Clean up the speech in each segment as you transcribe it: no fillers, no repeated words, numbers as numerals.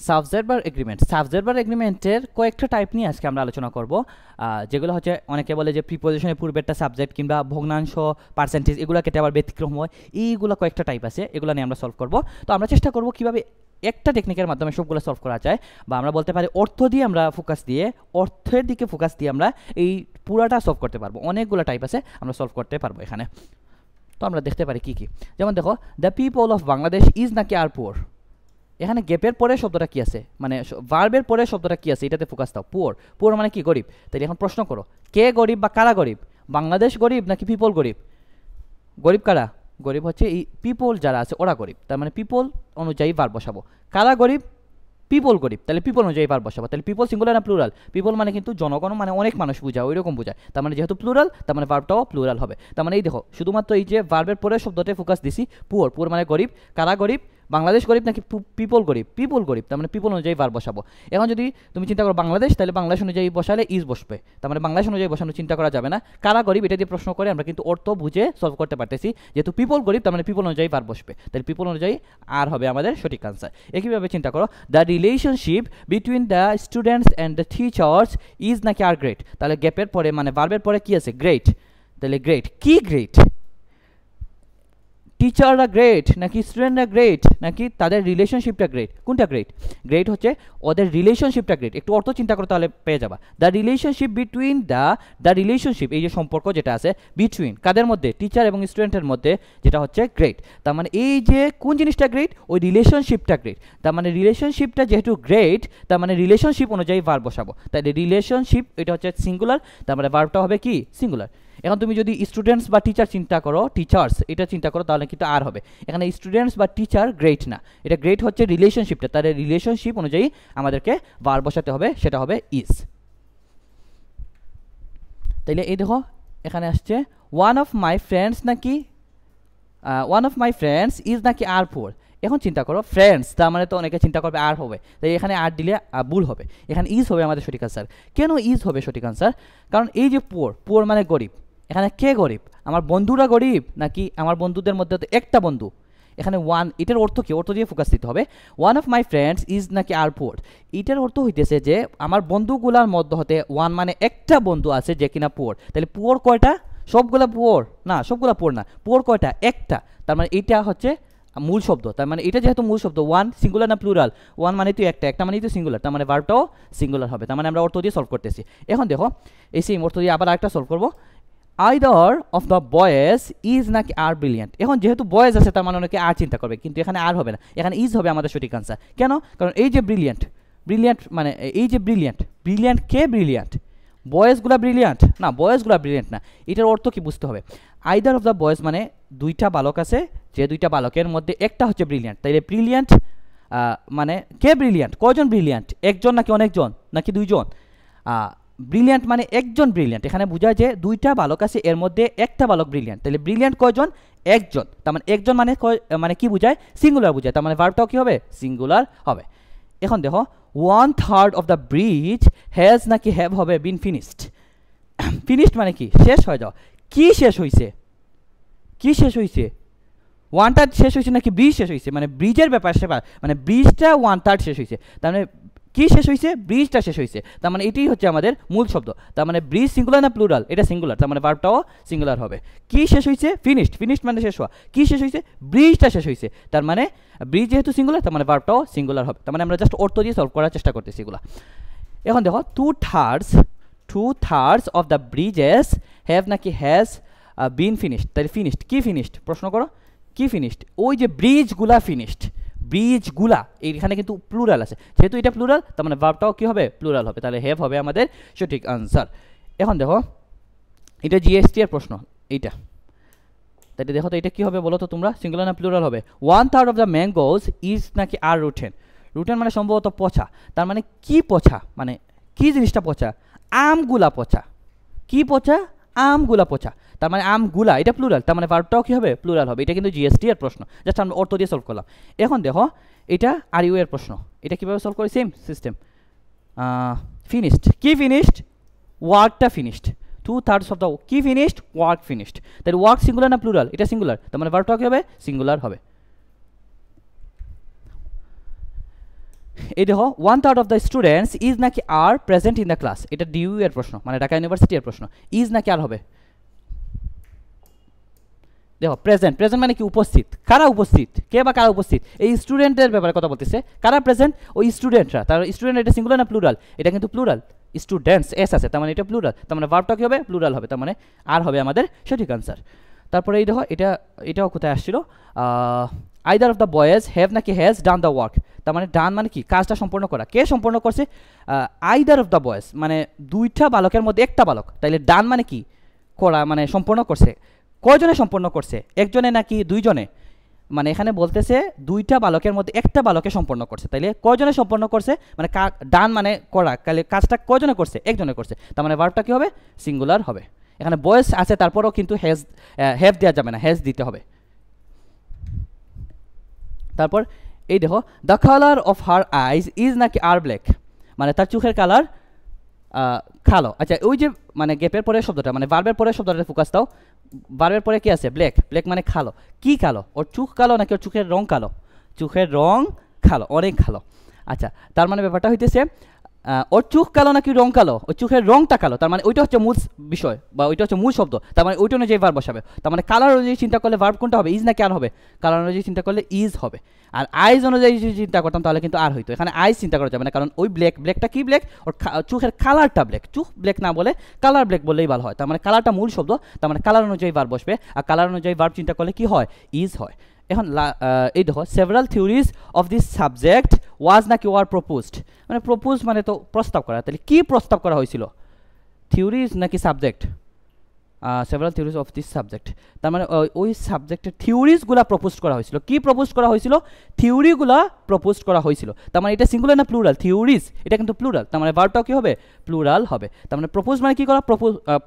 Subject বা agreement, subject বা এগ্রিমেন্টের কয়েকটা টাইপ নিয়ে আজকে আমরা আলোচনা করব, যেগুলো হচ্ছে অনেকে বলে যে প্রিপোজিশনের পূর্বেরটা সাবজেক্ট কিংবা ভগ্নাংশ পার্সেন্টেজ এগুলো কেটে আবার ব্যতিক্রম হয়, এইগুলো কয়েকটা টাইপ আছে, এগুলো নিয়ে আমরা সলভ করব। তো আমরা চেষ্টা করব কীভাবে একটা টেকনিকের মাধ্যমে সবগুলো সলভ করা যায়, বা আমরা বলতে পারি অর্থ দিয়ে আমরা ফোকাস দিয়ে, অর্থের দিকে ফোকাস দিয়ে আমরা এই পুরাটা সলভ করতে পারবো। অনেকগুলো টাইপ আছে, আমরা সলভ করতে পারবো এখানে। তো আমরা দেখতে পারি কী কী, যেমন দেখো the people of Bangladesh is নাকি আর পুয়ার। এখানে গ্যাপের পরে শব্দটা কি আছে, মানে ভার্বের পরে শব্দটা কি আছে, এটাতে ফোকাস দাও। পুয়ার, পুয়ার মানে কি? গরিব। তাই এখন প্রশ্ন করো, কে গরিব বা কারা গরিব? বাংলাদেশ গরিব নাকি পিপল গরিব? গরিব কারা? গরিব হচ্ছে এই পিপল যারা আছে ওরা গরিব, তার মানে পিপল অনুযায়ী ভার্ব বসাবো। কারা গরিব? পিপল গরিব, তাহলে পিপল অনুযায়ী ভার্ব বসাবো। তাহলে পিপল সিঙ্গুলার না প্লুরাল? পিপল মানে কিন্তু জনগণ, মানে অনেক মানুষ বোঝায়, ওই রকম বোঝায়। তার মানে যেহেতু প্লুরাল, তার মানে ভার্বটাও প্লুরাল হবে। তার মানে এই দেখো শুধুমাত্র এই যে ভার্বের পরে শব্দতে ফোকাস দিছি, পুয়ার, পুয়ার মানে গরিব। কারা গরিব? বাংলাদেশ গরিব নাকি পিপল গরিব? পিপল গরিব, তার মানে পিপল অনুযায়ী ভার্ব বসাবো। এখন যদি তুমি চিন্তা করো বাংলাদেশ, তাহলে বাংলাদেশ অনুযায়ী বসালে ইজ বসবে, তার মানে বাংলাদেশ অনুযায়ী বসানো চিন্তা করা যাবে না। কারা গরিব এটা দিয়ে প্রশ্ন করে আমরা কিন্তু অর্থ বুঝে সলভ করতে পারতেছি। যেহেতু পিপল গরিব, তার মানে পিপল অনুযায়ী ভার্ব বসবে, তাহলে পিপল অনুযায়ী আর হবে আমাদের সঠিক আনসার। একইভাবে চিন্তা করো the relationship between the students and the teachers is নাকি আর গ্রেট। তাহলে গ্যাপের পরে মানে ভার্বের পরে কি আছে? গ্রেট। তাহলে গ্রেট, কি গ্রেট? টিচাররা গ্রেট নাকি স্টুডেন্টরা গ্রেট নাকি তাদের রিলেশনশিপটা গ্রেট? কোনটা গ্রেট? গ্রেট হচ্ছে ওদের রিলেশনশিপটা গ্রেট। একটু অর্থ চিন্তা করো তাহলে পেয়ে যাবা। The relationship between the relationship, এই যে সম্পর্ক যেটা আছে বিটুইন কাদের মধ্যে? টিচার এবং স্টুডেন্টের মধ্যে, যেটা হচ্ছে গ্রেট। তার মানে এই যে কোন জিনিসটা গ্রেট? ওই রিলেশনশিপটা গ্রেট। তার মানে রিলেশনশিপটা যেহেতু গ্রেট, তার মানে রিলেশনশিপ অনুযায়ী ভার্ব বসাবো। তাহলে রিলেশনশিপ এটা হচ্ছে সিঙ্গুলার, তার মানে ভার্বটা হবে কি? সিঙ্গুলার। এখন তুমি যদি স্টুডেন্টস বা টিচার চিন্তা করো, টিচার্স এটা চিন্তা করো, তাহলে কিন্তু আর হবে। এখানে স্টুডেন্টস বা টিচার গ্রেট না, এটা গ্রেট হচ্ছে রিলেশনশিপটা, তাহলে রিলেশনশিপ অনুযায়ী আমাদেরকে ভার্ব বসাতে হবে, সেটা হবে ইজ। তাইলে এই দেখো এখানে আসছে ওয়ান অফ মাই ফ্রেন্ডস নাকি one of my friends is নাকি আর পুয়ার। এখন চিন্তা করো ফ্রেন্ডস, তার মানে তো অনেকে চিন্তা করবে আর হবে, তাই এখানে আর দিলে ভুল হবে, এখানে ইজ হবে আমাদের সঠিক আনসার। কেন ইজ হবে সঠিক আনসার? কারণ এই যে পুয়ার, পুয়ার মানে গরিব। এখানে কে গরিব? আমার বন্ধুরা গরিব নাকি আমার বন্ধুদের মধ্যে তো একটা বন্ধু? এখানে ওয়ান, এটার অর্থ কি? অর্থ দিয়ে ফোকাস দিতে হবে। One of my friends is নাকি আর পুয়ার, এটার অর্থ হইতেছে যে আমার বন্ধুগুলার মধ্যে হতে ওয়ান মানে একটা বন্ধু আছে যে কিনা পুয়ার। তাহলে পুয়ার কয়টা? সবগুলা পুয়ার না, সবগুলা পুয়ার না, পুয়ার কয়টা? একটা। তার মানে এটা হচ্ছে মূল শব্দ, তার মানে এটা যেহেতু মূল শব্দ, ওয়ান সিঙ্গুলার না প্লুরাল? ওয়ান মানে তো একটা, একটা মানে তো সিঙ্গুলার, তার মানে ভার্বটাও সিঙ্গুলার হবে। তার মানে আমরা অর্থ দিয়ে সলভ করতেছি। এখন দেখো এই সেম অর্থ দিয়ে আবার আরেকটা সলভ করবো। Either of the boys is নাকি আর ব্রিলিয়ান্ট। এখন যেহেতু বয়েজ আছে, তার মানে অনেকে আর চিন্তা করবে, কিন্তু এখানে আর হবে না, এখানে ইজ হবে আমাদের সঠিক আনসার। কেন? কারণ এই যে ব্রিলিয়ান্ট, ব্রিলিয়ান্ট মানে এই যে ব্রিলিয়ান্ট, ব্রিলিয়ান্ট কে ব্রিলিয়ান্ট? বয়েজগুলা ব্রিলিয়ান্ট না, বয়েজগুলা ব্রিলিয়ান্ট না। এটার অর্থ কি বুঝতে হবে। আইদার অফ দ্য বয়েজ মানে দুইটা বালক আছে, যে দুইটা বালকের মধ্যে একটা হচ্ছে ব্রিলিয়ান্ট, তাইলে ব্রিলিয়ান্ট মানে কে ব্রিলিয়ান্ট? কয়জন ব্রিলিয়ান্ট? একজন নাকি অনেকজন নাকি দুইজন? ব্রিলিয়ান্ট মানে একজন ব্রিলিয়ান্ট, এখানে বোঝায় যে দুইটা বালক আছে এর মধ্যে একটা বালক ব্রিলিয়ান্ট, তাহলে ব্রিলিয়ান্ট কয়জন? একজন। তার মানে একজন মানে মানে কি বোঝায়? সিঙ্গুলার বোঝায়, তার মানে ভার্বটাও কি হবে? সিঙ্গুলার হবে। এখন দেখো one third of the bridge has নাকি হ্যাভ হবে বিন ফিনিশড। ফিনিশড মানে কি? শেষ হয়ে যাও। কি শেষ হয়েছে? কি শেষ হয়েছে? ওয়ান থার্ড শেষ হয়েছে নাকি ব্রিজ শেষ হয়েছে? মানে ব্রিজের ব্যাপার সেবার, মানে ব্রিজটা ওয়ান থার্ড শেষ হয়েছে, তার মানে কি শেষ হয়েছে? ব্রিজটা শেষ হয়েছে। তার মানে এটাই হচ্ছে আমাদের মূল শব্দ। তার মানে ব্রিজ সিঙ্গুলার না প্লুরাল? এটা সিঙ্গুলার, তার মানে ভার্বটাও সিঙ্গুলার হবে। কি শেষ হয়েছে? ফিনিশড। ফিনিশড মানে শেষ হওয়া। কি শেষ হয়েছে? ব্রিজটা শেষ হয়েছে, তার মানে ব্রিজ যেহেতু সিঙ্গুলার, তার মানে ভার্বটাও সিঙ্গুলার হবে। তার মানে আমরা জাস্ট অর্থ দিয়ে সলভ করার চেষ্টা করতেছি এগুলো। এখন দেখো two thirds of the bridges have নাকি হ্যাজ বিন ফিনিশড। তাহলে ফিনিশড, কি ফিনিশড? প্রশ্ন করো কি ফিনিশড? ওই যে ব্রিজগুলা ফিনিশড, ব্রিজগুলা, এইখানে কিন্তু প্লুরাল আছে, যেহেতু এটা প্লুরাল, তার মানে ভার্বটাও কি হবে? প্লুরাল হবে, তাহলে হ্যাভ হবে আমাদের সঠিক আনসার। এখন দেখো এটা জিএসটি এর প্রশ্ন, এইটা তাহলে দেখো তো এটা কি হবে বলো তো তোমরা? সিঙ্গুলার না প্লুরাল হবে? One third of the mangoes is নাকি আর রুটেন। রুটেন মানে সম্ভবত পচা, তার মানে কি পচা? মানে কি জিনিসটা পচা? আমগুলা পচা। কি পচা? আমগুলা পচা, তার মানে আমগুলা, এটা প্লুরাল, তার মানে ভার্বটাও কি হবে? প্লুরাল হবে। এটা কিন্তু জিএসটি এর প্রশ্ন, জাস্ট আমরা অর্থ দিয়ে সলভ করলাম। এখন দেখো এটা আর ইউ এর প্রশ্ন, এটা কীভাবে সলভ করি? Same system. ফিনিশড, কি ফিনিশড? ওয়ার্কটা finished. Two thirds of the কি ফিনিশড? Work finished. তাহলে ওয়ার্ক সিঙ্গুলার না প্লুরাল? এটা সিঙ্গুলার, তার মানে ভার্বটাও কি হবে? সিঙ্গুলার হবে। এই দেখো 1/3 অফ দ্য স্টুডেন্টস ইজ নাকি আর প্রেজেন্ট ইন দ্য ক্লাস, এটা ডিইউ এর প্রশ্ন, মানে ঢাকা ইউনিভার্সিটি এর প্রশ্ন। ইজ নাকি আর হবে, দেখো প্রেজেন্ট, প্রেজেন্ট মানে কি উপস্থিত, কারা উপস্থিত, কে বা কারা উপস্থিত, এই স্টুডেন্টের ব্যাপারে কথা বলতেছে, কারা প্রেজেন্ট, ওই স্টুডেন্টরা। তার স্টুডেন্ট এটা সিঙ্গুলার না প্লুরাল, এটা কিন্তু প্লুরাল, স্টুডেন্টস এস আছে, তার মানে এটা প্লুরাল, তার মানে ভার্বটা কি হবে, প্লুরাল হবে, তার মানে আর হবে আমাদের সঠিক আনসার। তারপরে এই দেখো এটাও কোথায় আসছিল, either of the boys have নাকি হ্যাজ ডান দ্য ওয়ার্ক, তার মানে ডান মানে কি কাজটা সম্পন্ন করা, কে সম্পন্ন করছে, আইদার অফ দ্য বয়েজ মানে দুইটা বালকের মধ্যে একটা বালক, তাইলে ডান মানে কি করা, মানে সম্পন্ন করছে, কয়জনে সম্পন্ন করছে, একজনে নাকি দুইজনে, মানে এখানে বলতেছে দুইটা বালকের মধ্যে একটা বালকে সম্পন্ন করছে, তাইলে কয়জনে সম্পন্ন করছে, মানে ডান মানে করা, তাহলে কাজটা কয়জনে করছে, একজনে করছে, তার মানে ভার্বটা কি হবে, সিঙ্গুলার হবে। এখানে বয়েস আছে তারপরেও কিন্তু হ্যাভ দেওয়া যাবে না, হ্যাজ দিতে হবে। তারপর এই দেখো the colour of her eyes is নাকি আর ব্ল্যাক, মানে তার চোখের কালার কালো। আচ্ছা ওই যে মানে গ্যাপের পরে শব্দটা, মানে ভার্বের পরে শব্দটা ফোকাস দাও, ভার্বের পরে কি আছে, ব্ল্যাক, ব্ল্যাক মানে কালো, কি কালো, ওর চোখ কালো নাকি ওর চোখের রং কালো, চোখের রং কালো, অনেক কালো। আচ্ছা তার মানে ব্যাপারটা হইতেছে ওর চোখ কালো নাকি রং কালো, ওই চোখের রংটা কালো, তার মানে ওইটা হচ্ছে মূল বিষয় বা ওইটা হচ্ছে মূল শব্দ, তার মানে ওইটা অনুযায়ী ভার্ব বসাবে। তার মানে কালার অনুযায়ী চিন্তা করলে ভার্ব কোনটা হবে, ইজ নাকি আর হবে, কালার অনুযায়ী চিন্তা করলে ইজ হবে। আর আইজ অনুযায়ী যদি চিন্তা করতাম তাহলে কিন্তু আর হইতো, এখানে আইজ চিন্তা করা যাবে না, কারণ ওই ব্ল্যাক, ব্ল্যাকটা কি ব্ল্যাক, ওর চোখের কালারটা ব্ল্যাক, চোখ ব্ল্যাক না বলে কালার ব্ল্যাক বললেই ভালো হয়। তার মানে কালারটা মূল শব্দ, তার মানে কালার অনুযায়ী ভার্ব বসবে, আর কালার অনুযায়ী ভার্ব চিন্তা করলে কি হয়, ইজ হয়। এখন এই দেখো several theories of this subject was নাকি ওয়ার প্রপোজড, মানে প্রপোজ মানে তো প্রস্তাব করা, তাহলে কি প্রস্তাব করা হয়েছিল, থিওরিজ নাকি subject, several theories of this subject, তার মানে ওই সাবজেক্টের থিওরিজগুলো প্রপোজ করা হয়েছিল, কি প্রপোজ করা হয়েছিল, থিওরিগুলো প্রপোজ করা হয়েছিল। তার মানে এটা সিঙ্গুলার না প্লুরাল, থিওরিজ এটা কিন্তু প্লুরাল, তার মানে ভার্বটাও কি হবে, প্লুরাল হবে। তার মানে প্রপোজ মানে কি করা,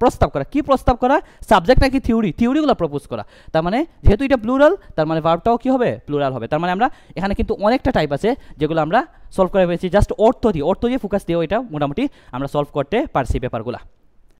প্রস্তাব করা, কি প্রস্তাব করা, সাবজেক্ট নাকি থিওরি, থিওরিগুলো প্রপোজ করা। তার মানে যেহেতু এটা প্লুরাল তার মানে ভার্বটাও কি হবে, প্লুরাল হবে। তার মানে আমরা এখানে কিন্তু অনেকটা টাইপ আছে যেগুলো আমরা সলভ করে পেয়েছি, জাস্ট অর্থ দিয়ে ফোকাস দিয়েও এটা মোটামুটি আমরা সলভ করতে পারছি পেপারগুলা।